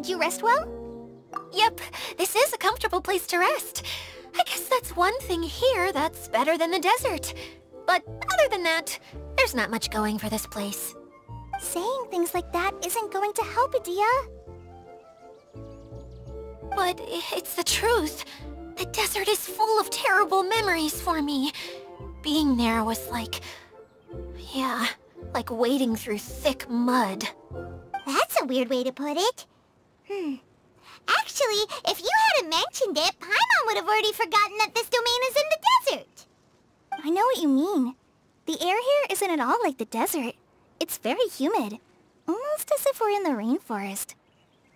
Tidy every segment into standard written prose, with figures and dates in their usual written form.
Did you rest well? Yep, this is a comfortable place to rest. I guess that's one thing here that's better than the desert. But other than that, there's not much going for this place. Saying things like that isn't going to help, Idyia. But it's the truth. The desert is full of terrible memories for me. Being there was like... yeah, like wading through thick mud. That's a weird way to put it. Actually, if you hadn't mentioned it, Paimon would have already forgotten that this domain is in the desert. I know what you mean. The air here isn't at all like the desert. It's very humid. Almost as if we're in the rainforest.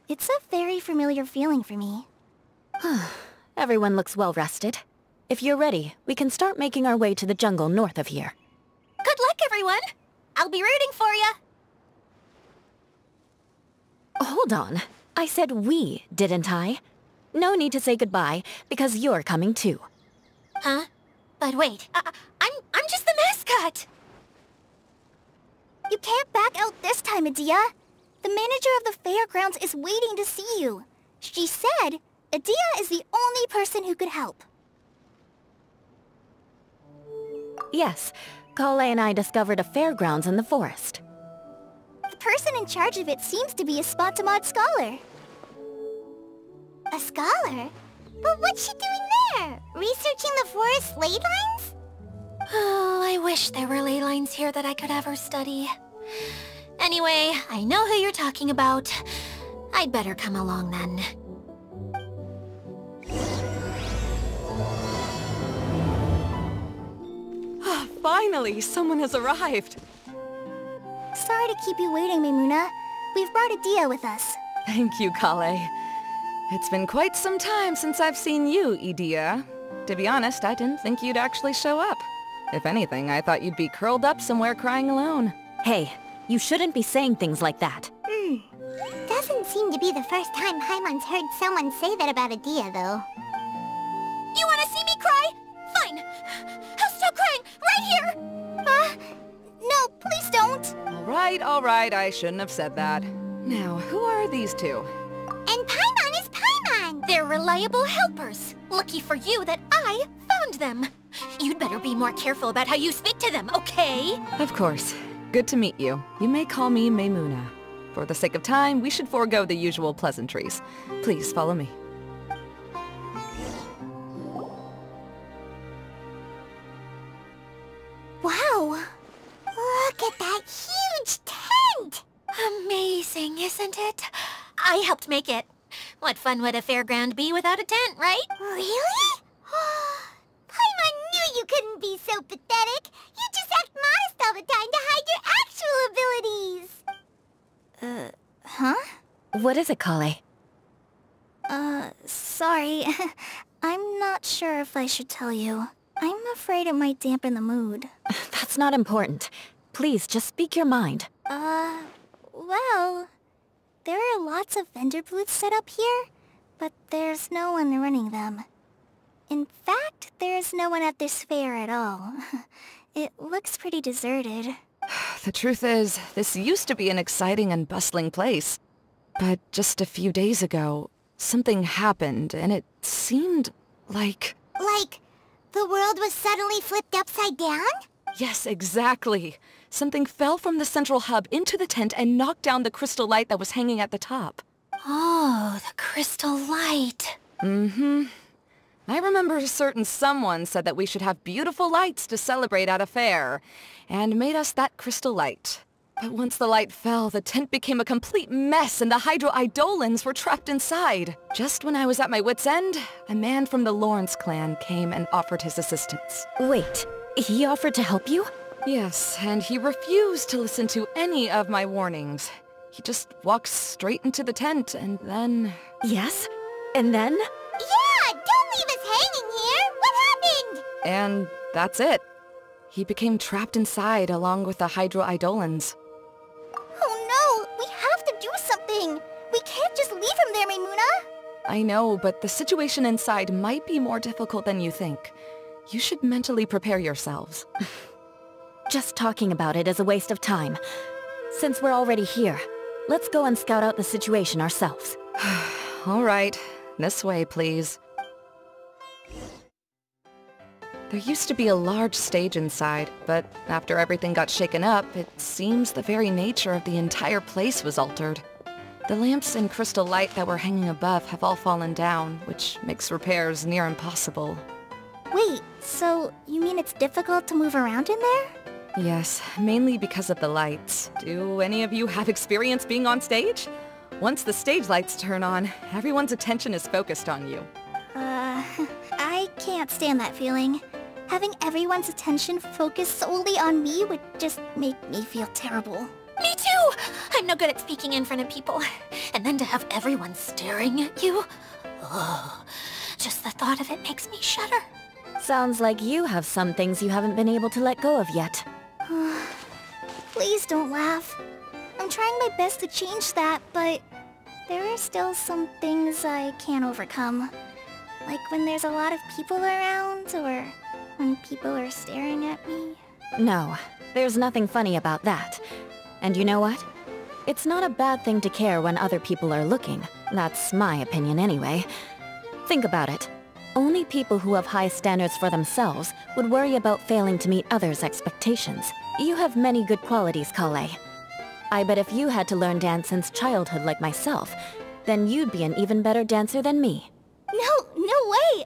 It's a very familiar feeling for me. Everyone looks well rested. If you're ready, we can start making our way to the jungle north of here. Good luck, everyone! I'll be rooting for you! Hold on. I said we, didn't I? No need to say goodbye, because you're coming too. Huh? But wait, I'm just the mascot! You can't back out this time, Idyia. The manager of the fairgrounds is waiting to see you. She said Idyia is the only person who could help. Yes, Collei and I discovered a fairgrounds in the forest. The person in charge of it seems to be a Spotamod scholar. A scholar? But what's she doing there? Researching the forest ley lines? Oh, I wish there were ley lines here that I could ever study. Anyway, I know who you're talking about. I'd better come along then. Finally, someone has arrived. Sorry to keep you waiting, Maimuna. We've brought Idyia with us. Thank you, Collei. It's been quite some time since I've seen you, Idyia. To be honest, I didn't think you'd actually show up. If anything, I thought you'd be curled up somewhere crying alone. Hey, you shouldn't be saying things like that. Doesn't seem to be the first time Paimon's heard someone say that about Idyia, though. You wanna see me cry? Fine! I'll stop crying right here! No, please don't! All right, I shouldn't have said that. Now, who are these two? And Paimon is Paimon! They're reliable helpers. Lucky for you that I found them. You'd better be more careful about how you speak to them, okay? Of course. Good to meet you. You may call me Maimuna. For the sake of time, we should forego the usual pleasantries. Please follow me. Wow! Look at that huge tent! Amazing, isn't it? I helped make it. What fun would a fairground be without a tent, right? Really? Paimon knew you couldn't be so pathetic! You just act modest all the time to hide your actual abilities! Huh? What is it, Collei? Sorry. I'm not sure if I should tell you. I'm afraid it might dampen the mood. That's not important. Please, just speak your mind. Well... there are lots of vendor booths set up here, but there's no one running them. In fact, there's no one at this fair at all. It looks pretty deserted. The truth is, this used to be an exciting and bustling place. But just a few days ago, something happened, and it seemed like... Like, the world was suddenly flipped upside down? Yes, exactly. Something fell from the central hub into the tent and knocked down the crystal light that was hanging at the top. Oh, the crystal light. I remember a certain someone said that we should have beautiful lights to celebrate at a fair, and made us that crystal light. But once the light fell, the tent became a complete mess and the Hydro-Eidolons were trapped inside. Just when I was at my wit's end, a man from the Lawrence clan came and offered his assistance. Wait, he offered to help you? Yes, and he refused to listen to any of my warnings. He just walked straight into the tent, and then... Yes? And then? Yeah! Don't leave us hanging here! What happened? And that's it. He became trapped inside along with the Hydro-Eidolons. Oh no! We have to do something! We can't just leave him there, Maimuna! I know, but the situation inside might be more difficult than you think. You should mentally prepare yourselves. Just talking about it is a waste of time. Since we're already here, let's go and scout out the situation ourselves. All right, this way, please. There used to be a large stage inside, but after everything got shaken up, it seems the very nature of the entire place was altered. The lamps and crystal light that were hanging above have all fallen down, which makes repairs near impossible. Wait, so you mean it's difficult to move around in there? Yes, mainly because of the lights. Do any of you have experience being on stage? Once the stage lights turn on, everyone's attention is focused on you. I can't stand that feeling. Having everyone's attention focused solely on me would just make me feel terrible. Me too! I'm no good at speaking in front of people. And then to have everyone staring at you? Oh, just the thought of it makes me shudder. Sounds like you have some things you haven't been able to let go of yet. Please don't laugh. I'm trying my best to change that, but there are still some things I can't overcome. Like when there's a lot of people around, or when people are staring at me. No, there's nothing funny about that. And you know what? It's not a bad thing to care when other people are looking. That's my opinion anyway. Think about it. Only people who have high standards for themselves would worry about failing to meet others' expectations. You have many good qualities, Collei. I bet if you had to learn dance since childhood like myself, then you'd be an even better dancer than me. No way!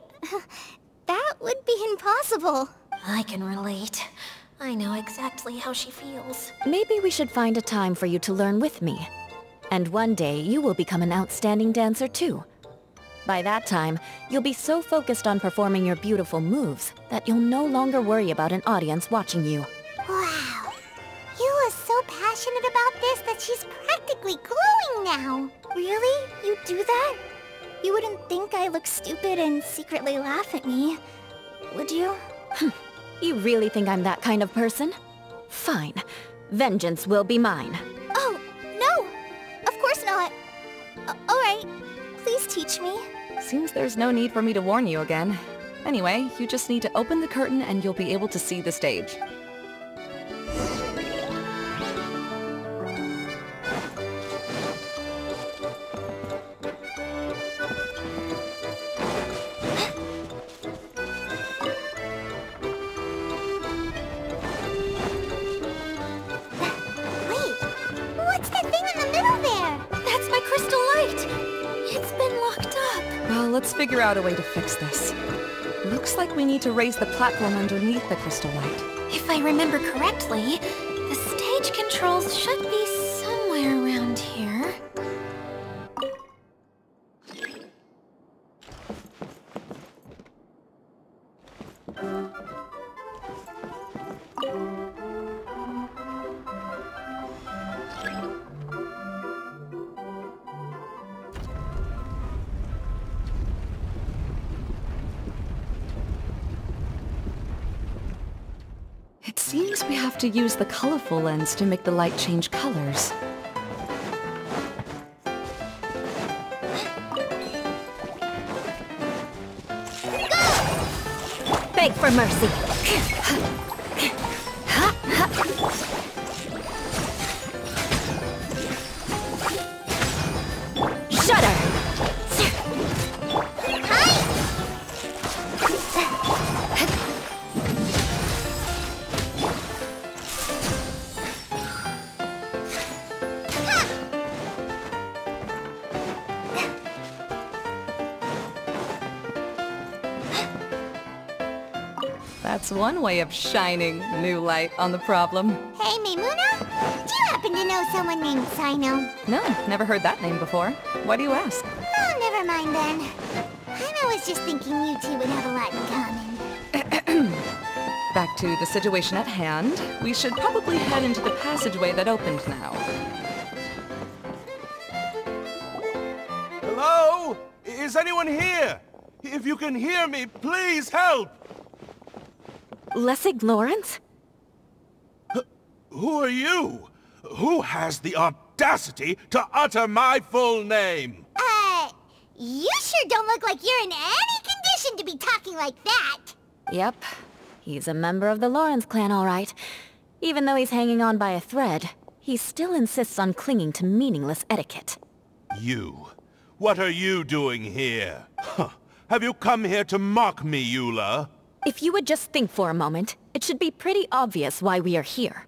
That would be impossible. I can relate. I know exactly how she feels. Maybe we should find a time for you to learn with me. And one day, you will become an outstanding dancer too. By that time, you'll be so focused on performing your beautiful moves that you'll no longer worry about an audience watching you. Wow. Eula's so passionate about this that she's practically glowing now. Really? You do that? You wouldn't think I look stupid and secretly laugh at me, would you? You really think I'm that kind of person? Fine. Vengeance will be mine. Oh, no! Of course not. Alright, please teach me. Seems there's no need for me to warn you again. Anyway, you just need to open the curtain and you'll be able to see the stage. Let's figure out a way to fix this. Looks like we need to raise the platform underneath the crystal light. If I remember correctly, the stage controls should be somewhere around here. It seems we have to use the colorful lens to make the light change colors. Beg for mercy. Shudder! That's one way of shining new light on the problem. Hey, Maimuna? Do you happen to know someone named Sino? No, never heard that name before. Why do you ask? Oh, never mind then. I was just thinking you two would have a lot in common. Back to the situation at hand. We should probably head into the passageway that opened now. Hello? Is anyone here? If you can hear me, please help! Lessig Lawrence? Who are you? Who has the audacity to utter my full name? You sure don't look like you're in any condition to be talking like that. Yep. He's a member of the Lawrence clan, all right. Even though he's hanging on by a thread, he still insists on clinging to meaningless etiquette. You. What are you doing here? Huh. Have you come here to mock me, Eula? If you would just think for a moment, it should be pretty obvious why we are here.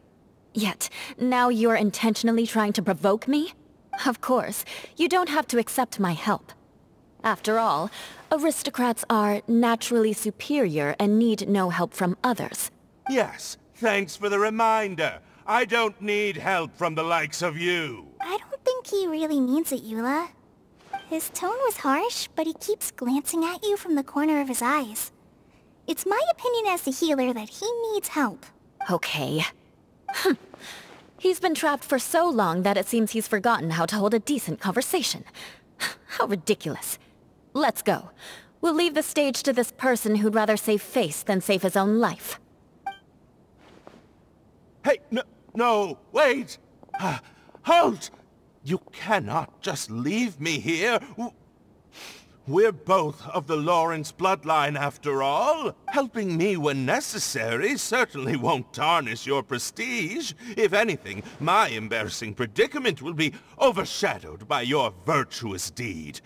Yet, now you're intentionally trying to provoke me? Of course, you don't have to accept my help. After all, aristocrats are naturally superior and need no help from others. Yes, thanks for the reminder. I don't need help from the likes of you. I don't think he really means it, Eula. His tone was harsh, but he keeps glancing at you from the corner of his eyes. It's my opinion as the healer that he needs help. Okay. He's been trapped for so long that it seems he's forgotten how to hold a decent conversation. How ridiculous. Let's go. We'll leave the stage to this person who'd rather save face than save his own life. Hey, no, wait! Halt! You cannot just leave me here. We're both of the Lawrence bloodline after all. Helping me when necessary certainly won't tarnish your prestige. If anything, my embarrassing predicament will be overshadowed by your virtuous deed.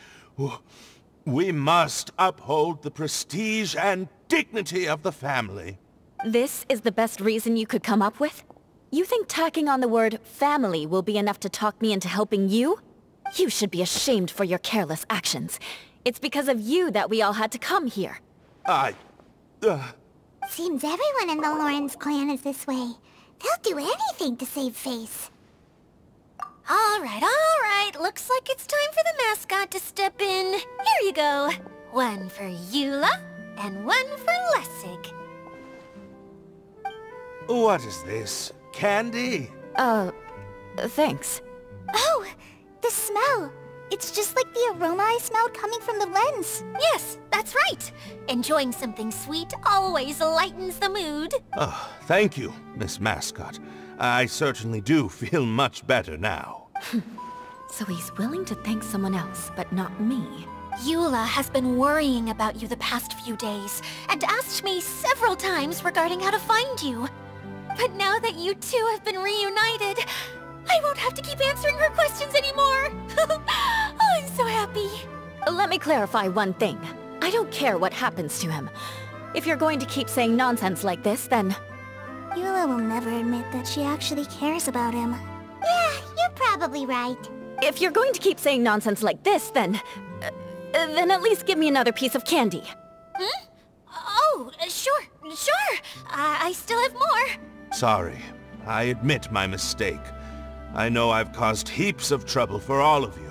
We must uphold the prestige and dignity of the family. This is the best reason you could come up with? You think tacking on the word family will be enough to talk me into helping you? You should be ashamed for your careless actions. It's because of you that we all had to come here. Seems everyone in the Lawrence clan is this way. They'll do anything to save face. All right. Looks like it's time for the mascot to step in. Here you go. One for Eula, and one for Lessig. What is this? Candy? Thanks. Oh, the smell. It's just like the aroma I smelled coming from the lens. Yes, that's right. Enjoying something sweet always lightens the mood. Oh, thank you, Miss Mascot. I certainly do feel much better now. So he's willing to thank someone else, but not me. Eula has been worrying about you the past few days, and asked me several times regarding how to find you. But now that you two have been reunited, I won't have to keep answering her questions anymore! Oh, I'm so happy! Let me clarify one thing. I don't care what happens to him. If you're going to keep saying nonsense like this, then... Eula will never admit that she actually cares about him. Yeah, you're probably right. If you're going to keep saying nonsense like this, then at least give me another piece of candy. Hmm? Oh, sure. I still have more. Sorry. I admit my mistake. I know I've caused heaps of trouble for all of you.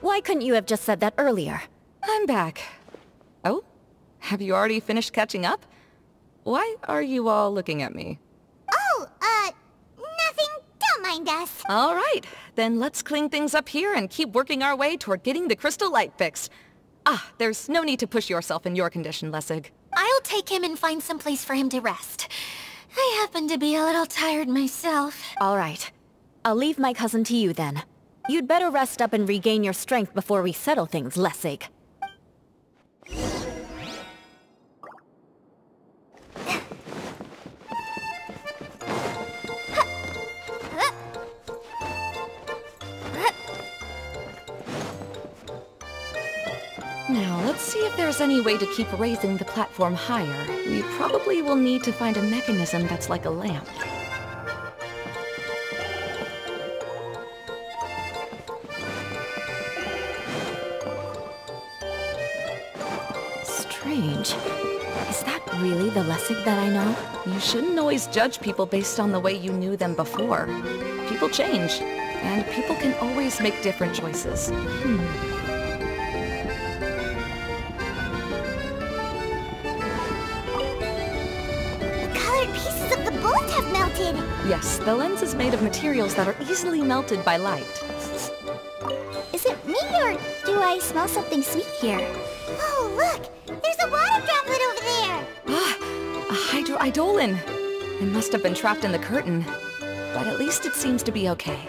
Why couldn't you have just said that earlier? I'm back. Oh? Have you already finished catching up? Why are you all looking at me? Oh, nothing. Don't mind us. All right, then let's clean things up here and keep working our way toward getting the crystal light fixed. There's no need to push yourself in your condition, Lessig. I'll take him and find some place for him to rest. I happen to be a little tired myself. All right. I'll leave my cousin to you then. You'd better rest up and regain your strength before we settle things, Lessig. Now, let's see if there's any way to keep raising the platform higher. We probably will need to find a mechanism that's like a lamp. Strange. Is that really the Lessig that I know? You shouldn't always judge people based on the way you knew them before. People change, and people can always make different choices. Pieces of the bolt have melted. Yes, the lens is made of materials that are easily melted by light. Is it me, or do I smell something sweet here? Oh, look! There's a water droplet over there! A hydroidolin! It must have been trapped in the curtain. But at least it seems to be okay.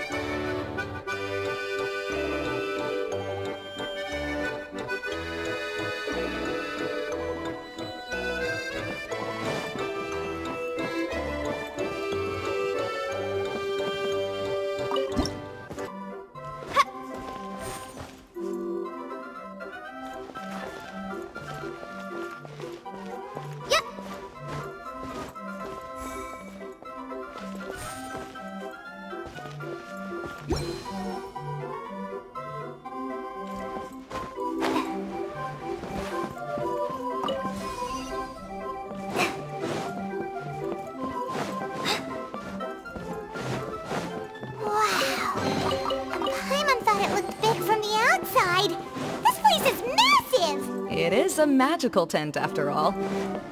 It is a magical tent, after all.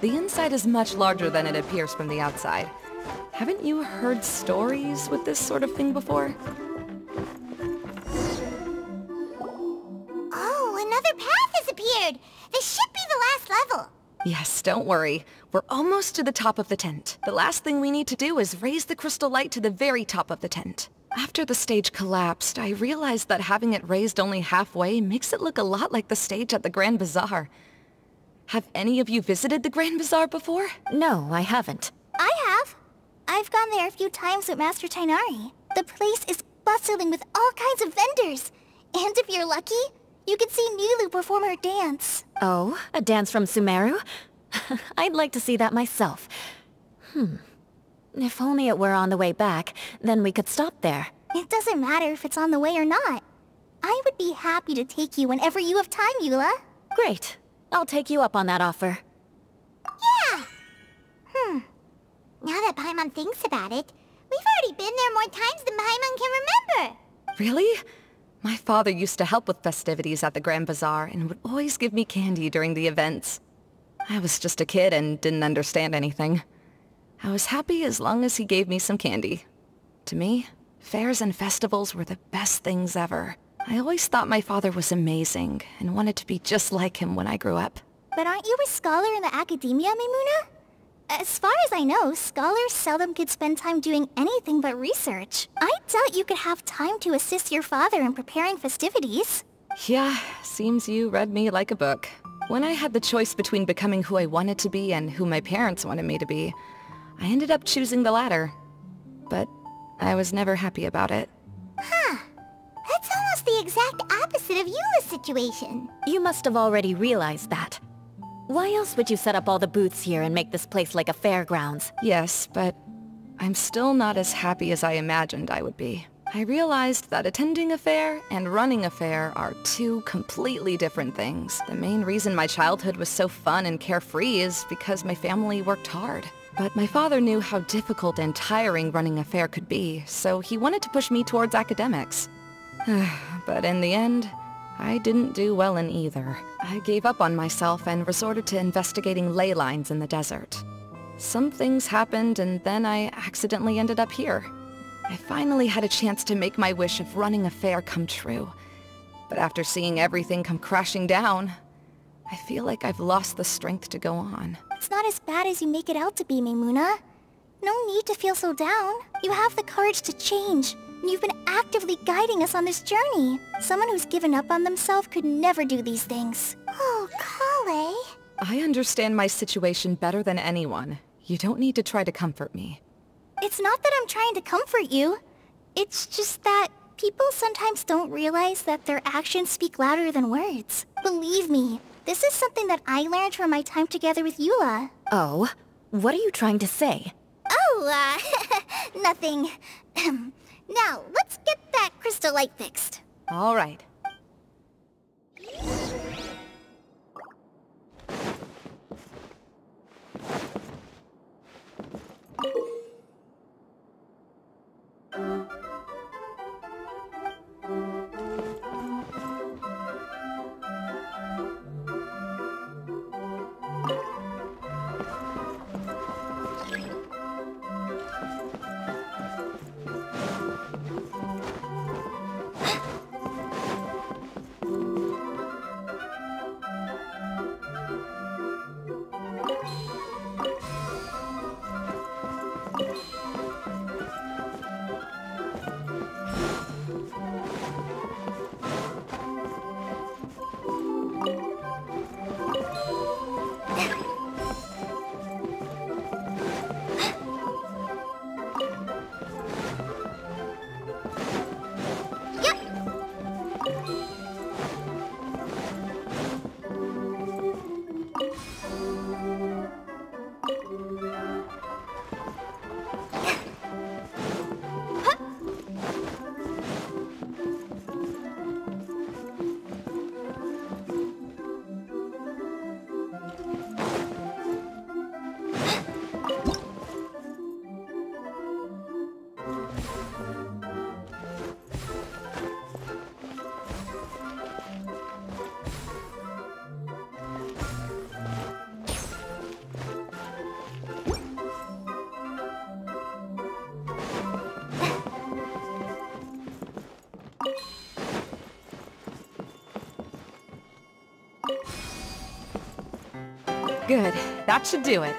The inside is much larger than it appears from the outside. Haven't you heard stories with this sort of thing before? Oh, another path has appeared! This should be the last level! Yes, don't worry. We're almost to the top of the tent. The last thing we need to do is raise the crystal light to the very top of the tent. After the stage collapsed, I realized that having it raised only halfway makes it look a lot like the stage at the Grand Bazaar. Have any of you visited the Grand Bazaar before? No, I haven't. I have. I've gone there a few times with Master Tighnari. The place is bustling with all kinds of vendors. And if you're lucky, you can see Nulu perform her dance. Oh, a dance from Sumeru? I'd like to see that myself. If only it were on the way back, then we could stop there. It doesn't matter if it's on the way or not. I would be happy to take you whenever you have time, Eula. Great. I'll take you up on that offer. Yeah! Now that Paimon thinks about it, we've already been there more times than Paimon can remember. Really? My father used to help with festivities at the Grand Bazaar and would always give me candy during the events. I was just a kid and didn't understand anything. I was happy as long as he gave me some candy. To me, fairs and festivals were the best things ever. I always thought my father was amazing and wanted to be just like him when I grew up. But aren't you a scholar in the academia, Maimuna? As far as I know, scholars seldom could spend time doing anything but research. I doubt you could have time to assist your father in preparing festivities. Yeah, seems you read me like a book. When I had the choice between becoming who I wanted to be and who my parents wanted me to be, I ended up choosing the latter. But I was never happy about it. Huh. That's almost the exact opposite of Eula's situation. You must have already realized that. Why else would you set up all the booths here and make this place like a fairgrounds? Yes, but I'm still not as happy as I imagined I would be. I realized that attending a fair and running a fair are two completely different things. The main reason my childhood was so fun and carefree is because my family worked hard. But my father knew how difficult and tiring running a fair could be, so he wanted to push me towards academics. But in the end, I didn't do well in either. I gave up on myself and resorted to investigating ley lines in the desert. Some things happened and then I accidentally ended up here. I finally had a chance to make my wish of running a fair come true. But after seeing everything come crashing down, I feel like I've lost the strength to go on. It's not as bad as you make it out to be, Maimuna. No need to feel so down. You have the courage to change. You've been actively guiding us on this journey. Someone who's given up on themselves could never do these things. Oh, Collei. I understand my situation better than anyone. You don't need to try to comfort me. It's not that I'm trying to comfort you. It's just that people sometimes don't realize that their actions speak louder than words. Believe me, this is something that I learned from my time together with Eula. Oh? What are you trying to say? Oh, nothing. Now, let's get that crystal light fixed. All right. Good. That should do it.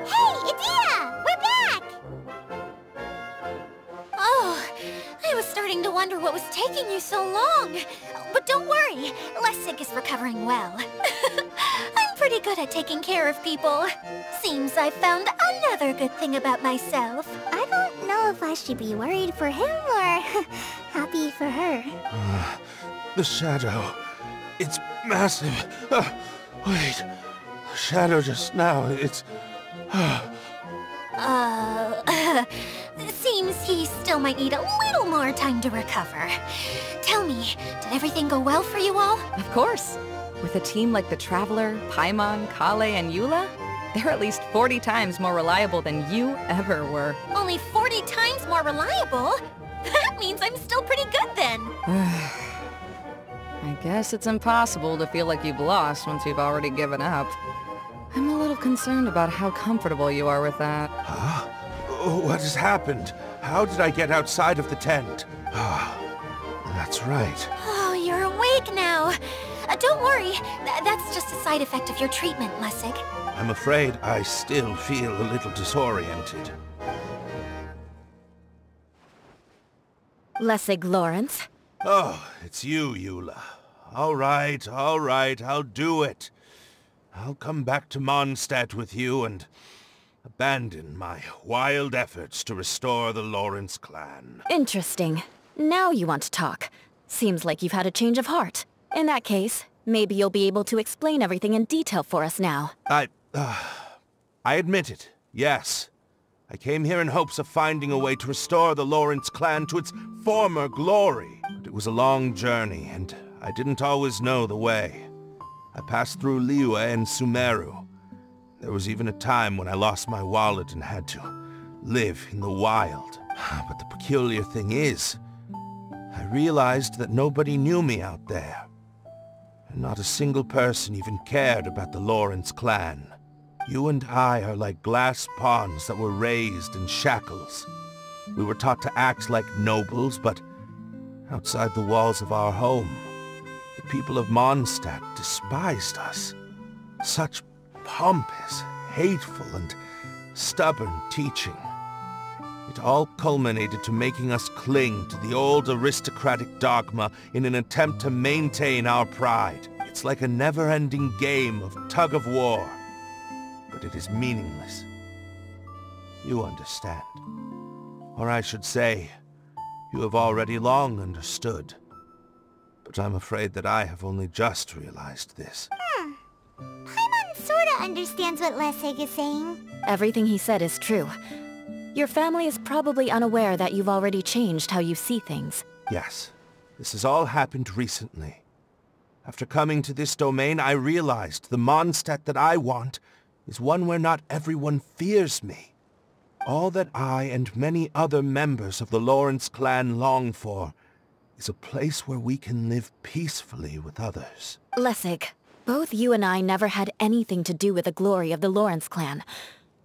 Hey, Idyia! We're back! Oh, I was starting to wonder what was taking you so long. But don't worry, Lessig is recovering well. I'm pretty good at taking care of people. Seems I found another good thing about myself. I don't know if I should be worried for him or happy for her. The shadow. It's massive. Wait. The shadow just now, it's... Seems he still might need a little more time to recover. Tell me, did everything go well for you all? Of course. With a team like the Traveler, Paimon, Collei, and Eula, they're at least 40 times more reliable than you ever were. Only 40 times more reliable? That means I'm still pretty good then. I guess it's impossible to feel like you've lost once you've already given up. I'm a little concerned about how comfortable you are with that. Huh? What has happened? How did I get outside of the tent? That's right. Oh, you're awake now. Don't worry, that's just a side effect of your treatment, Lessig. I'm afraid I still feel a little disoriented. Lessig Lawrence? Oh, it's you, Eula. All right, I'll do it. I'll come back to Mondstadt with you and abandon my wild efforts to restore the Lawrence clan. Interesting. Now you want to talk. Seems like you've had a change of heart. In that case, maybe you'll be able to explain everything in detail for us now. I admit it, yes. I came here in hopes of finding a way to restore the Lawrence clan to its former glory. But it was a long journey, and I didn't always know the way. I passed through Liyue and Sumeru. There was even a time when I lost my wallet and had to live in the wild. But the peculiar thing is, I realized that nobody knew me out there. And not a single person even cared about the Lawrence clan. You and I are like glass pawns that were raised in shackles. We were taught to act like nobles, but outside the walls of our home, the people of Mondstadt despised us. Such pompous, hateful, and stubborn teaching. It all culminated to making us cling to the old aristocratic dogma in an attempt to maintain our pride. It's like a never-ending game of tug-of-war, but it is meaningless. You understand. Or I should say, you have already long understood. But I'm afraid that I have only just realized this. Paimon sorta understands what Lessig is saying. Everything he said is true. Your family is probably unaware that you've already changed how you see things. Yes, this has all happened recently. After coming to this domain, I realized the Mondstadt that I want is one where not everyone fears me. All that I and many other members of the Lawrence clan long for is a place where we can live peacefully with others. Lessig, both you and I never had anything to do with the glory of the Lawrence clan.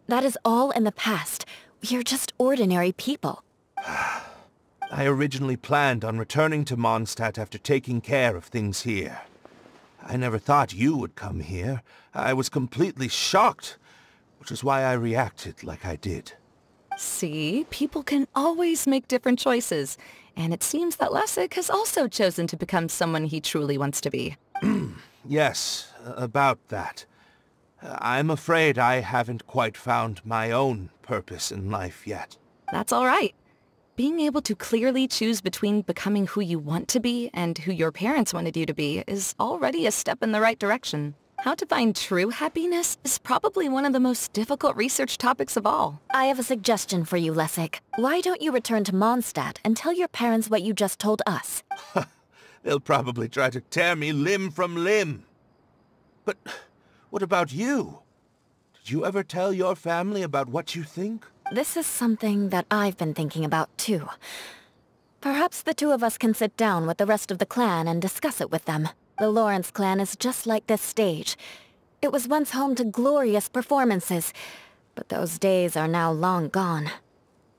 That is all in the past. We are just ordinary people. I originally planned on returning to Mondstadt after taking care of things here. I never thought you would come here. I was completely shocked, which is why I reacted like I did. See, people can always make different choices, and it seems that Lessig has also chosen to become someone he truly wants to be. Yes, about that. I'm afraid I haven't quite found my own purpose in life yet. That's all right. Being able to clearly choose between becoming who you want to be and who your parents wanted you to be is already a step in the right direction. How to find true happiness is probably one of the most difficult research topics of all. I have a suggestion for you, Lessig. Why don't you return to Mondstadt and tell your parents what you just told us? They'll probably try to tear me limb from limb. But what about you? Did you ever tell your family about what you think? This is something that I've been thinking about, too. Perhaps the two of us can sit down with the rest of the clan and discuss it with them. The Lawrence clan is just like this stage. It was once home to glorious performances, but those days are now long gone.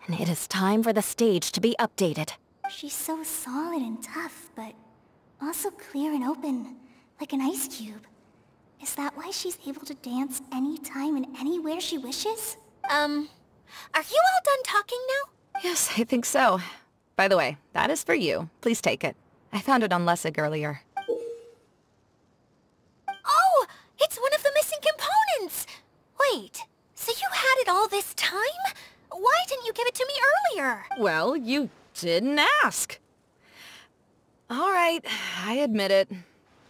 And it is time for the stage to be updated. She's so solid and tough, but also clear and open, like an ice cube. Is that why she's able to dance anytime and anywhere she wishes? Are you all done talking now? Yes, I think so. By the way, that is for you. Please take it. I found it on Lessig earlier. Oh, it's one of the missing components! Wait, so you had it all this time? Why didn't you give it to me earlier? Well, you didn't ask. All right, I admit it.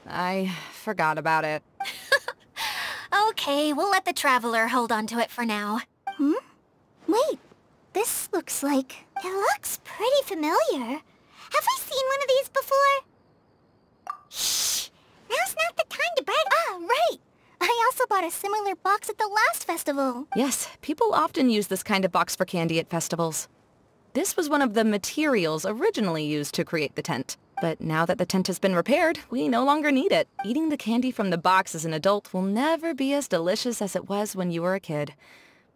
I forgot about it. Okay, we'll let the Traveler hold on to it for now. Wait, this looks like... It looks pretty familiar. Have we seen one of these before? Shh! Now's not the time to brag. Ah, right! I also bought a similar box at the last festival. Yes, people often use this kind of box for candy at festivals. This was one of the materials originally used to create the tent. But now that the tent has been repaired, we no longer need it. Eating the candy from the box as an adult will never be as delicious as it was when you were a kid.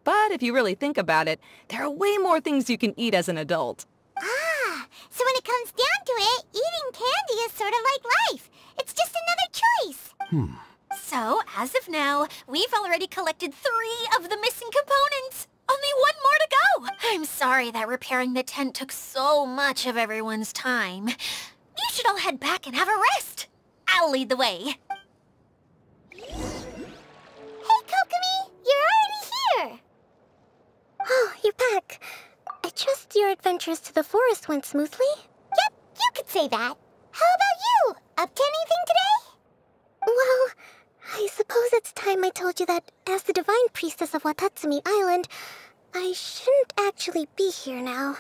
But if you really think about it, there are way more things you can eat as an adult. Ah, so when it comes down to it, eating candy is sort of like life. It's just another choice. So, as of now, we've already collected 3 of the missing components. Only 1 more to go. I'm sorry that repairing the tent took so much of everyone's time. You should all head back and have a rest. I'll lead the way. Hey, Kokomi! You're already here! Oh, you're back. I trust your adventures to the forest went smoothly? Yep, you could say that. How about you? Up to anything today? Well, I suppose it's time I told you that as the Divine Priestess of Watatsumi Island, I shouldn't actually be here now.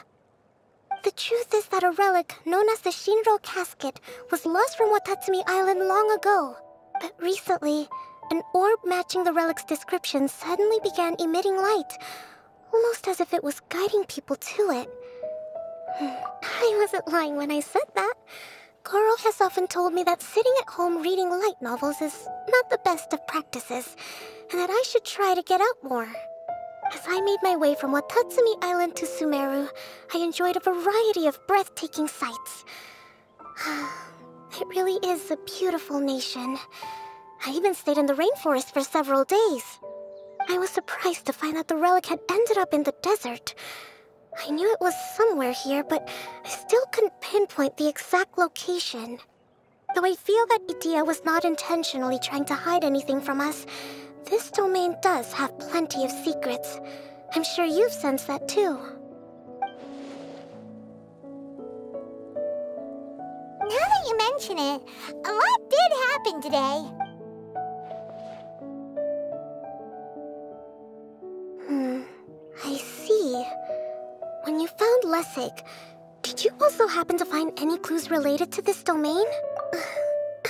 The truth is that a relic known as the Shinro Casket was lost from Watatsumi Island long ago. But recently, an orb matching the relic's description suddenly began emitting light, almost as if it was guiding people to it. I wasn't lying when I said that. Goro has often told me that sitting at home reading light novels is not the best of practices, and that I should try to get out more. As I made my way from Watatsumi Island to Sumeru, I enjoyed a variety of breathtaking sights. It really is a beautiful nation. I even stayed in the rainforest for several days. I was surprised to find that the relic had ended up in the desert. I knew it was somewhere here, but I still couldn't pinpoint the exact location. Though I feel that Idyia was not intentionally trying to hide anything from us, this domain does have plenty of secrets. I'm sure you've sensed that too. Now that you mention it, a lot did happen today. I see. When you found Lessig, did you also happen to find any clues related to this domain?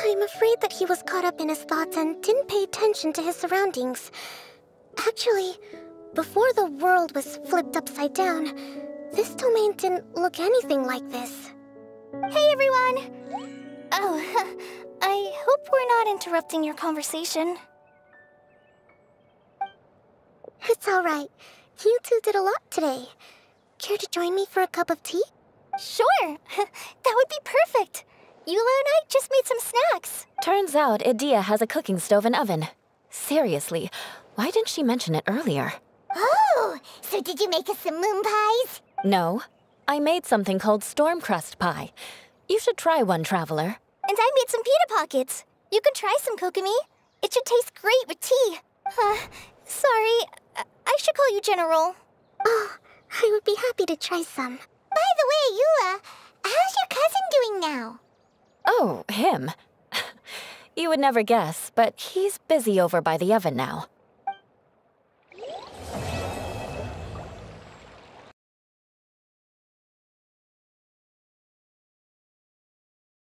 I'm afraid that he was caught up in his thoughts and didn't pay attention to his surroundings. Actually, before the world was flipped upside down, this domain didn't look anything like this. Hey, everyone! Oh, I hope we're not interrupting your conversation. It's alright. You two did a lot today. Care to join me for a cup of tea? Sure! That would be perfect! Eula and I just made some snacks. Turns out Idyia has a cooking stove and oven. Seriously, why didn't she mention it earlier? Oh, so did you make us some moon pies? No, I made something called storm crust pie. You should try one, Traveler. And I made some pita pockets. You could try some, Kokomi. It should taste great with tea. Sorry, I should call you General. Oh, I would be happy to try some. By him. You would never guess, but he's busy over by the oven now.